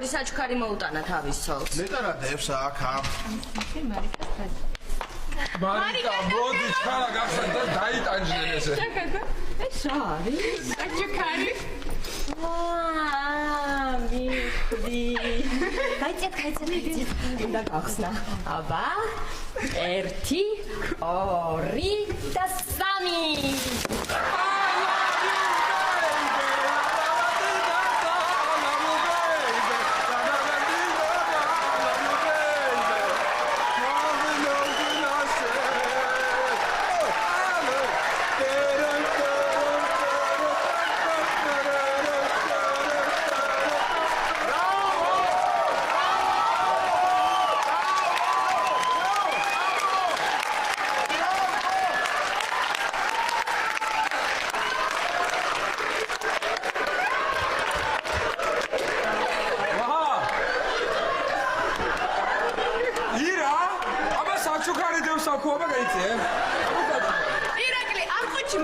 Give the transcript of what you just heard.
საჩუქარი მოუტანა თავის ცოლს. ნეტარა დევს აქ ამ. მარიკა, მოდი ჩქარა გახსნა და დაიტანჯდნენ ესე. ეს რა არის? საჩუქარი. მიხდი. გაიწეთ. უნდა გახსნა. აბა. 1 2 და 3. საჩუქარი დევს აქ აბა გაიწე. ირაკლი, ამ ხუთში